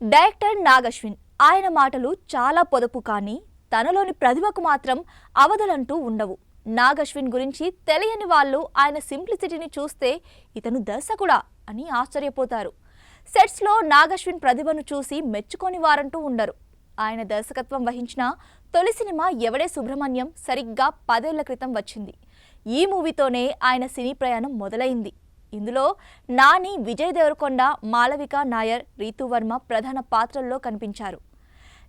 Director Nag Ashwin. ఆయన మాటలు చాలా పొదుపు, కానీ తనలోని ప్రతిభకు మాత్రం అవధులంటూ ఉండవు. నాగశ్విన్ గురించి తెలియని వాళ్ళు ఆయన సింప్లిసిటీని చూస్తే ఇతను దర్శకుడా అని ఆశ్చర్యపోతారు. సెట్స్లో నాగశ్విన్ ప్రతిభను చూసి మెచ్చుకొని వారంటూ ఉండరు. ఆయన దర్శకత్వం వహించిన తొలి సినిమా ఎవడే సుబ్రహ్మణ్యం సరిగ్గా 10 ఏళ్ల క్రితం వచ్చింది. ఈ మూవీతోనే ఆయన సినీ ప్రయాణం మొదలైంది. ఇందులో నాని, విజయ్ దేవరకొండ, మాళవిక నాయర్, రీతూ వర్మ ప్రధాన పాత్రల్లో కనిపించారు.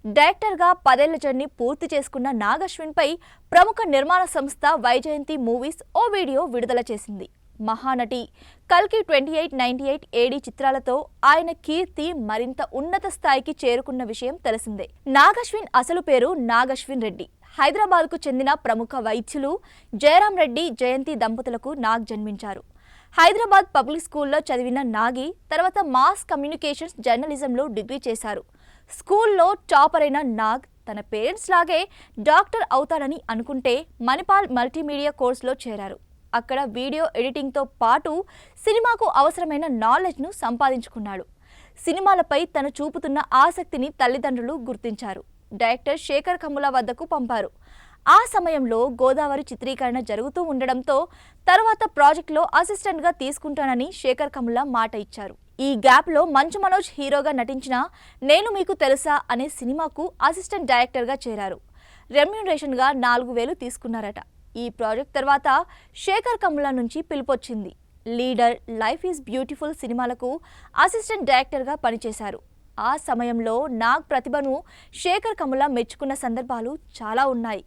డైరెక్టర్గా 10 ఏళ్ల జర్నీ పూర్తి చేసుకున్న నాగశ్విన్పై ప్రముఖ నిర్మాణ సంస్థ వైజయంతి మూవీస్ ఓ వీడియో విడుదల చేసింది. మహానటి, కల్కి 2898 ఏడీ చిత్రాలతో ఆయన కీర్తి మరింత ఉన్నత స్థాయికి చేరుకున్న విషయం తెలిసిందే. నాగశ్విన్ అసలు పేరు నాగశ్విన్ రెడ్డి. హైదరాబాద్కు చెందిన ప్రముఖ వైద్యులు జయరాం రెడ్డి, జయంతి దంపతులకు నాగ్ జన్మించారు. హైదరాబాద్ పబ్లిక్ స్కూల్లో చదివిన నాగి తర్వాత మాస్ కమ్యూనికేషన్స్ జర్నలిజంలో డిగ్రీ చేశారు. స్కూల్లో టాపర్ అయిన నాగ్ తన పేరెంట్స్ లాగే డాక్టర్ అవుతాడని అనుకుంటే మణిపాల్ మల్టీమీడియా కోర్సులో చేరారు. అక్కడ వీడియో ఎడిటింగ్తో పాటు సినిమాకు అవసరమైన నాలెడ్జ్ను సంపాదించుకున్నాడు. సినిమాలపై తను చూపుతున్న ఆసక్తిని తల్లిదండ్రులు గుర్తించారు. డైరెక్టర్ శేఖర్ కమ్ముల వద్దకు పంపారు. ఆ సమయంలో గోదావరి చిత్రీకరణ జరుగుతూ ఉండడంతో తర్వాత ప్రాజెక్టులో అసిస్టెంట్గా తీసుకుంటానని శేఖర్ కమ్ముల మాట ఇచ్చారు. ఈ గ్యాప్లో మంచు మనోజ్ హీరోగా నటించిన నేను మీకు తెలుసా అనే సినిమాకు అసిస్టెంట్ డైరెక్టర్గా చేరారు. రెమ్యూనరేషన్గా 4000 తీసుకున్నారట. ఈ ప్రాజెక్ట్ తర్వాత శేఖర్ కమ్ముల నుంచి పిలుపొచ్చింది. లీడర్, లైఫ్ ఈజ్ బ్యూటిఫుల్ సినిమాలకు అసిస్టెంట్ డైరెక్టర్గా పనిచేశారు. ఆ సమయంలో నాగ్ ప్రతిభను శేఖర్ కమ్ముల మెచ్చుకున్న సందర్భాలు చాలా ఉన్నాయి.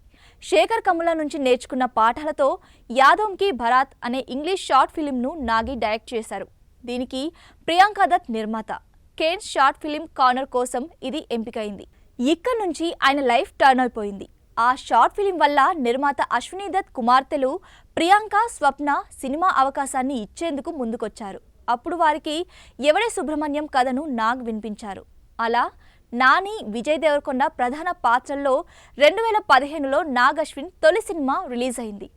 శేఖర్ కమ్ముల నుంచి నేర్చుకున్న పాఠాలతో యాదోం కి భరాత్ అనే ఇంగ్లీష్ షార్ట్ ఫిలింను నాగి డైరెక్ట్ చేశారు. దీనికి ప్రియాంక దత్ నిర్మాత. కేన్స్ షార్ట్ ఫిలిం కార్నర్ కోసం ఇది ఎంపికైంది. ఇక్కడి నుంచి ఆయన లైఫ్ టర్న్ అయిపోయింది. ఆ షార్ట్ ఫిలిం వల్ల నిర్మాత అశ్విని దత్ కుమార్తెలు ప్రియాంక, స్వప్న సినిమా అవకాశాన్ని ఇచ్చేందుకు ముందుకొచ్చారు. అప్పుడు వారికి ఎవడే సుబ్రహ్మణ్యం కథను నాగ్ వినిపించారు. అలా నాని, విజయ్ దేవరకొండ ప్రధాన పాత్రల్లో 2015లో నాగశ్విన్ తొలి సినిమా రిలీజ్ అయింది.